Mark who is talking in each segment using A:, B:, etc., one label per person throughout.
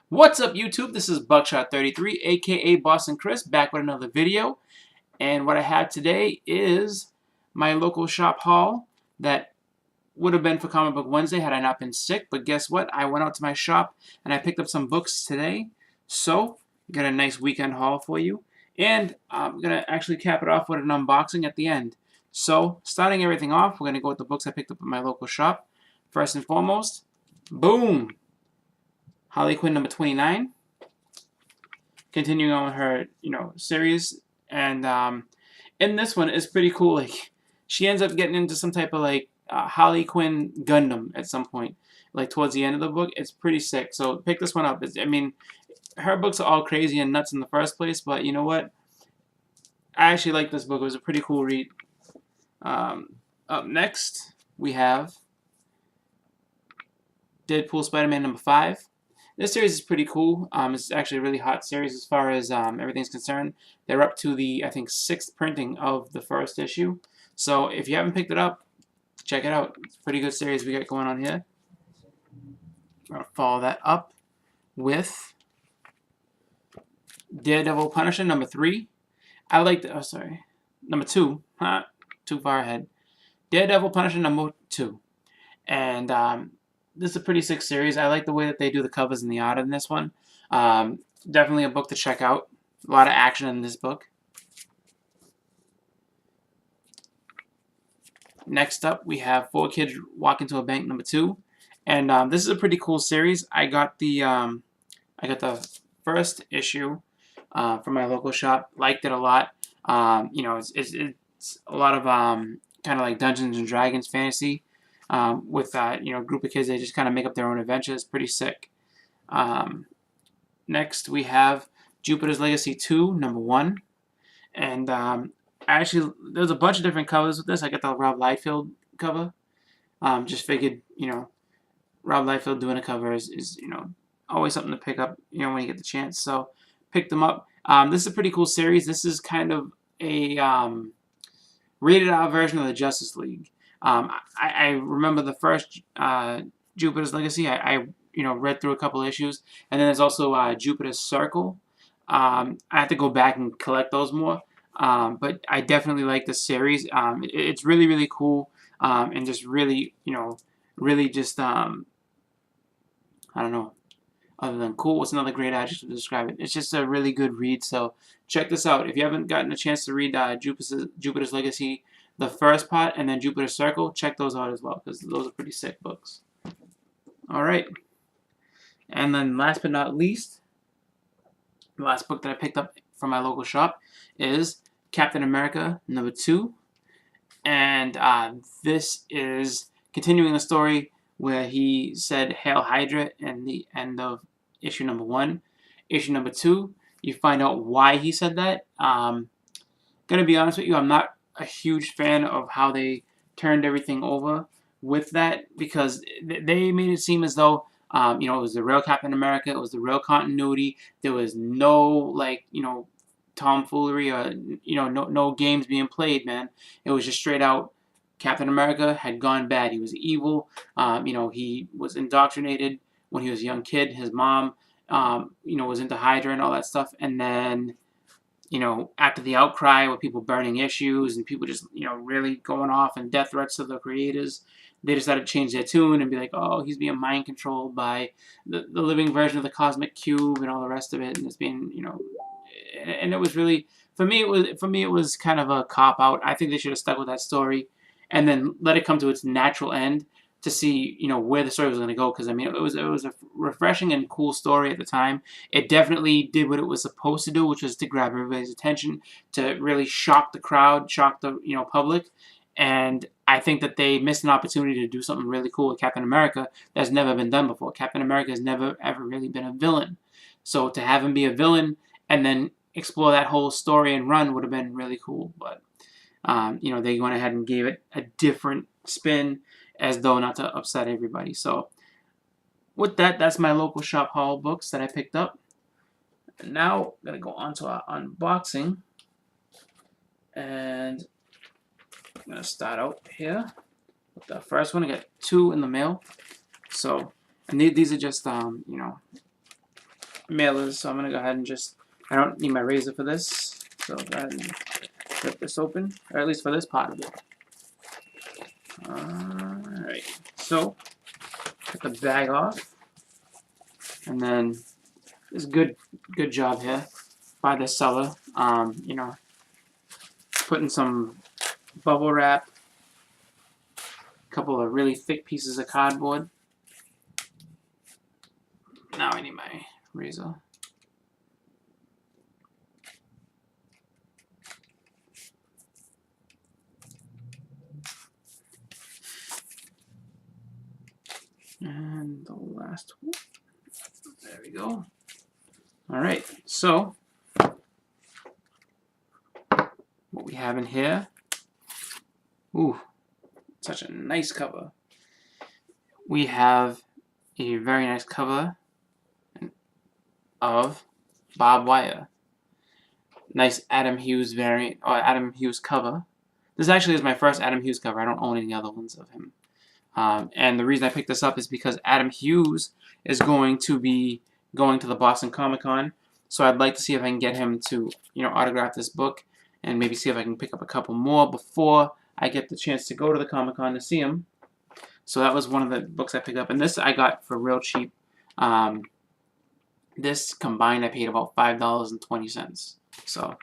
A: What's up, YouTube? This is Buckshot33, aka Boston Chris, back with another video. And what I have today is my local shop haul that would have been for Comic Book Wednesday had I not been sick. But guess what? I went out to my shop and I picked up some books today. So, got a nice weekend haul for you. And I'm going to actually cap it off with an unboxing at the end. So, starting everything off, we're going to go with the books I picked up at my local shop. First and foremost, boom! Harley Quinn number 29, continuing on with her, series, and in this one, it's pretty cool. Like, she ends up getting into some type of Harley Quinn Gundam at some point, like towards the end of the book. It's pretty sick. So pick this one up. I mean, her books are all crazy and nuts in the first place, but you know what? I actually like this book. It was a pretty cool read. Up next, we have Deadpool Spider-Man number 5. This series is pretty cool. It's actually a really hot series as far as everything's concerned. They're up to the, I think, 6th printing of the first issue. So if you haven't picked it up, check it out. It's a pretty good series we got going on here. I'm going to follow that up with Daredevil Punisher number 3. I like the, number 2. Too far ahead. Daredevil Punisher number 2. And this is a pretty sick series. I like the way that they do the covers and the art in this one. Definitely a book to check out. A lot of action in this book. Next up, we have 4 Kids Walk Into a Bank number 2. And this is a pretty cool series. I got the first issue from my local shop. Liked it a lot. It's a lot of kind of like Dungeons and Dragons fantasy. With a group of kids, they just kind of make up their own adventures. Pretty sick. Next, we have Jupiter's Legacy 2, number 1. And actually, there's a bunch of different covers with this. I got the Rob Liefeld cover. Just figured, Rob Liefeld doing a cover is always something to pick up, when you get the chance. So, picked them up. This is a pretty cool series. This is kind of a rated R version of the Justice League. I remember the first Jupiter's Legacy. I read through a couple issues, and then there's also Jupiter's Circle. I have to go back and collect those more, but I definitely like this series. It's really, really cool, and just really, really just I don't know. Other than cool, what's another great adjective to describe it? It's just a really good read. So check this out. If you haven't gotten a chance to read Jupiter's Legacy, the first part, and then Jupiter's Circle, check those out as well, because those are pretty sick books. Alright. And then last but not least, the last book that I picked up from my local shop is Captain America number 2. And this is continuing the story where he said Hail Hydra in the end of issue number 1. Issue number 2, you find out why he said that. Gonna be honest with you, I'm not a huge fan of how they turned everything over with that, because they made it seem as though it was the real Captain America, it was the real continuity. There was no tomfoolery or no games being played, man. It was just straight out Captain America had gone bad. He was evil. He was indoctrinated when he was a young kid. His mom was into Hydra and all that stuff, and then after the outcry with people burning issues and people just, really going off and death threats to the creators, they decided to change their tune and be like, oh, he's being mind controlled by the living version of the cosmic cube and all the rest of it, and it's being, and it was really, for me it was kind of a cop out. I think they should have stuck with that story and then let it come to its natural end to see, where the story was going to go. Because, I mean, it was a refreshing and cool story at the time. It definitely did what it was supposed to do, which was to grab everybody's attention, to really shock the crowd, shock the, public. And I think that they missed an opportunity to do something really cool with Captain America that's never been done before. Captain America has never, ever really been a villain. So to have him be a villain and then explore that whole story and run would have been really cool. But, they went ahead and gave it a different spin, as though not to upset everybody. So with that, that's my local shop haul books that I picked up. And now I'm going to go on to our unboxing. And I'm going to start out here with the first one. I got 2 in the mail. So, and these are just, mailers, so I'm gonna go ahead and just, I don't need my razor for this, so go ahead and rip this open, or at least for this part of it. Alright, so get the bag off, and then this good job here by the seller. You know, putting some bubble wrap, a couple of really thick pieces of cardboard. Now I need my razor. And the last one. There we go. Alright, so what we have in here. Ooh, such a nice cover. We have a very nice cover of barbed wire. Nice Adam Hughes variant, or Adam Hughes cover. This actually is my first Adam Hughes cover. I don't own any other ones of him. And the reason I picked this up is because Adam Hughes is going to be going to the Boston Comic Con. So I'd like to see if I can get him to, you know, autograph this book, and maybe see if I can pick up a couple more before I get the chance to go to the Comic Con to see him. So that was one of the books I picked up, and this I got for real cheap. This combined I paid about $5.20. So,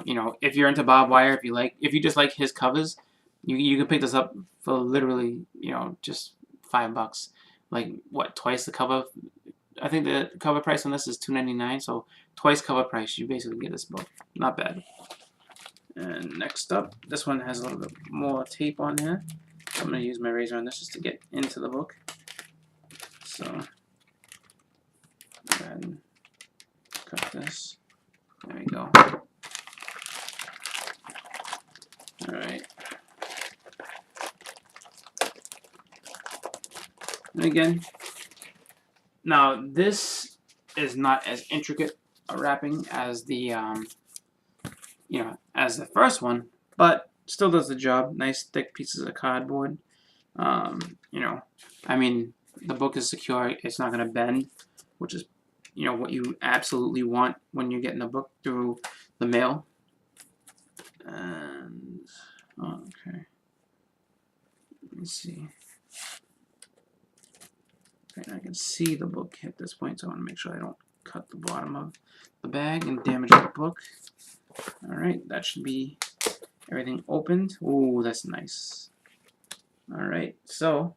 A: you know, if you're into barbed wire, if you just like his covers, you can pick this up for literally, you know, just $5. Like what, twice the cover? I think the cover price on this is $2.99, so twice cover price, you basically get this book. Not bad. And next up, this one has a little bit more tape on here. I'm going to use my razor on this just to get into the book. So, go ahead and cut this. There we go. Alright. And again, now this is not as intricate a wrapping as the, you know, as the first one, but still does the job. Nice thick pieces of cardboard. You know, I mean, the book is secure. It's not going to bend, which is, you know, what you absolutely want when you're getting a book through the mail. And, okay. Let me see. Okay, I can see the book at this point, so I want to make sure I don't cut the bottom of the bag and damage the book. Alright, that should be everything opened. Ooh, that's nice. Alright, so,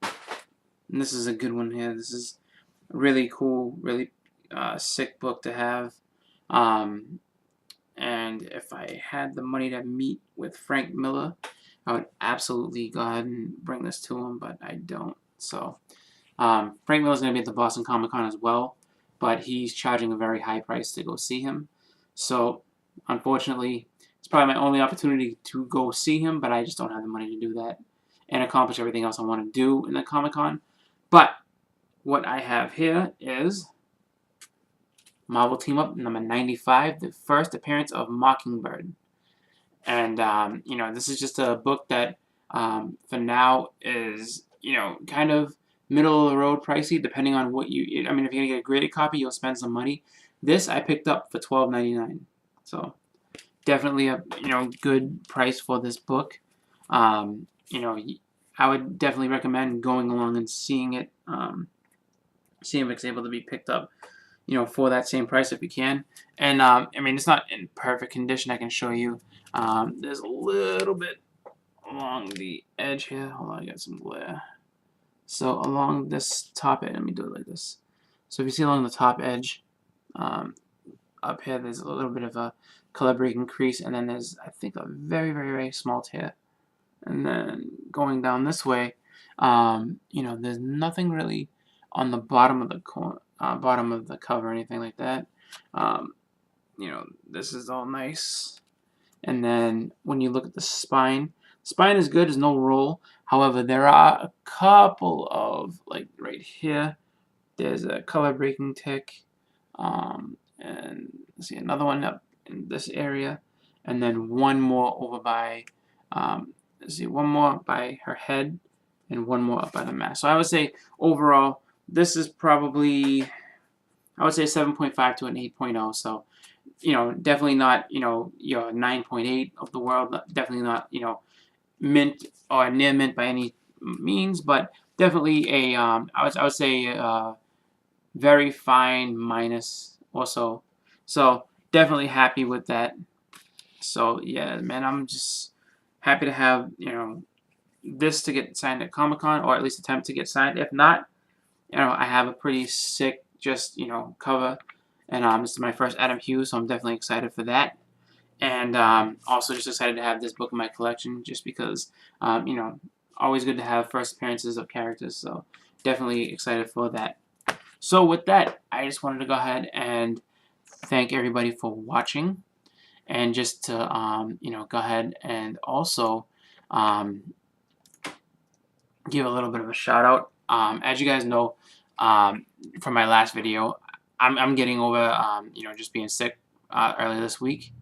A: and this is a good one here. This is a really cool, really sick book to have. And if I had the money to meet with Frank Miller, I would absolutely go ahead and bring this to him, but I don't. So, Frank Miller's going to be at the Boston Comic Con as well, but he's charging a very high price to go see him. So, unfortunately, it's probably my only opportunity to go see him, but I just don't have the money to do that and accomplish everything else I want to do in the Comic Con. But what I have here is Marvel Team Up number 95, the first appearance of Mockingbird. And, you know, this is just a book that, for now, is, you know, kind of middle of the road pricey, depending on what you, I mean, if you're going to get a graded copy, you'll spend some money. This I picked up for $12.99. So, definitely a, you know, good price for this book. You know, I would definitely recommend going along and seeing it, seeing if it's able to be picked up, you know, for that same price if you can. And, I mean, it's not in perfect condition. I can show you. There's a little bit along the edge here. Hold on, I got some glare. So along this top edge, let me do it like this. So if you see along the top edge, up here, there's a little bit of a color breaking crease, and then there's, I think, a very, very, very small tear. And then going down this way, you know, there's nothing really on the bottom of the bottom of the cover or anything like that. You know, this is all nice. And then when you look at the spine is good. There's no roll. However, there are a couple of, like right here, there's a color breaking tick. And let's see, another one up in this area. And then one more over by, let's see, one more by her head and one more up by the mask. So I would say overall, this is probably, I would say 7.5 to an 8.0. So, definitely not, your 9.8 of the world. Definitely not, mint or near mint by any means, but definitely I would say very fine minus also. So definitely happy with that. So yeah, man, I'm just happy to have, this to get signed at Comic-Con, or at least attempt to get signed. If not, I have a pretty sick just, cover. And this is my first Adam Hughes, so I'm definitely excited for that. And also just excited to have this book in my collection, just because, always good to have first appearances of characters. So definitely excited for that. So with that, I just wanted to go ahead and thank everybody for watching, and just to go ahead and also give a little bit of a shout out. As you guys know, from my last video, I'm getting over just being sick earlier this week.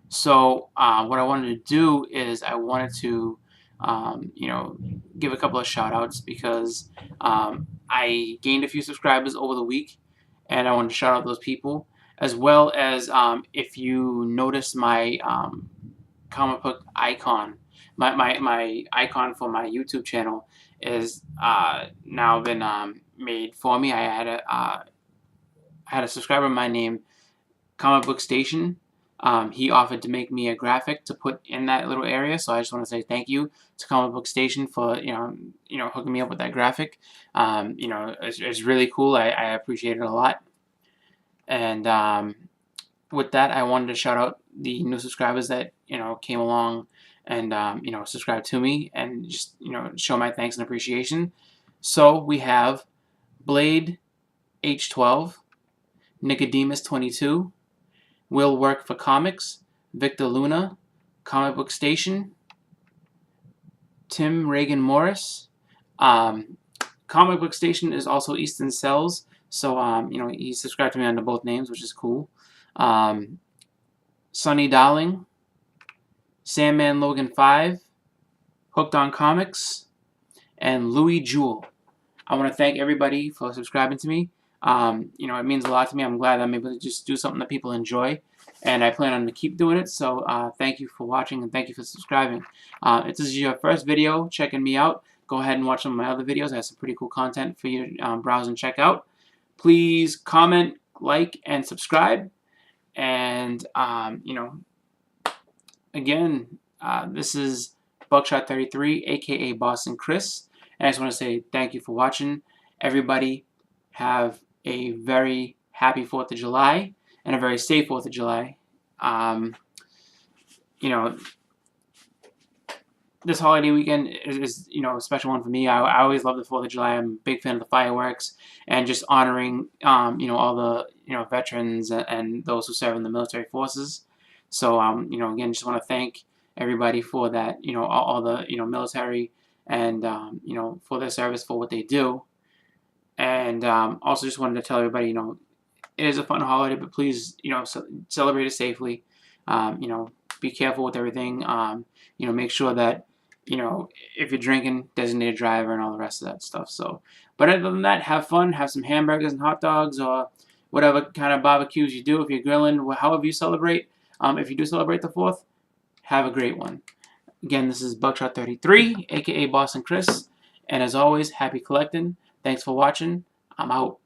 A: So what I wanted to do is I wanted to give a couple of shout outs, because I gained a few subscribers over the week, and I wanted to shout out those people, as well as if you notice my comic book icon, my icon for my YouTube channel is now been made for me. I had a subscriber of mine named Comic Book Station. He offered to make me a graphic to put in that little area, so I just want to say thank you to Comic Book Station for hooking me up with that graphic. It's really cool. I appreciate it a lot. And with that, I wanted to shout out the new subscribers that came along and subscribed to me, and just show my thanks and appreciation. So we have Blade H12, Nicodemus 22, Will Work for Comics, Victor Luna, Comic Book Station, Tim Reagan Morris. Comic Book Station is also Easton Sells, so he subscribed to me under both names, which is cool. Sonny Darling, Sandman Logan 5, Hooked on Comics, and Louis Jewell. I want to thank everybody for subscribing to me. It means a lot to me. I'm glad I'm able to just do something that people enjoy, and I plan on to keep doing it. So thank you for watching, and thank you for subscribing. If this is your first video checking me out, go ahead and watch some of my other videos. I have some pretty cool content for you to browse and check out. Please comment, like, and subscribe. And again, this is Buckshot33, aka Boston Chris, and I just want to say thank you for watching. Everybody have a very happy 4th of July and a very safe 4th of July. This holiday weekend is a special one for me. I always love the 4th of July. I'm a big fan of the fireworks, and just honoring all the veterans and those who serve in the military forces. So again, just want to thank everybody for that. All the military, and for their service, for what they do. And also just wanted to tell everybody, it is a fun holiday, but please, celebrate it safely. Be careful with everything. Make sure that, if you're drinking, designated driver and all the rest of that stuff. So, but other than that, have fun. Have some hamburgers and hot dogs, or whatever kind of barbecues you do. If you're grilling, however you celebrate. If you do celebrate the 4th, have a great one. Again, this is Buckshot33, aka Boston Chris. And as always, happy collecting. Thanks for watching. I'm out.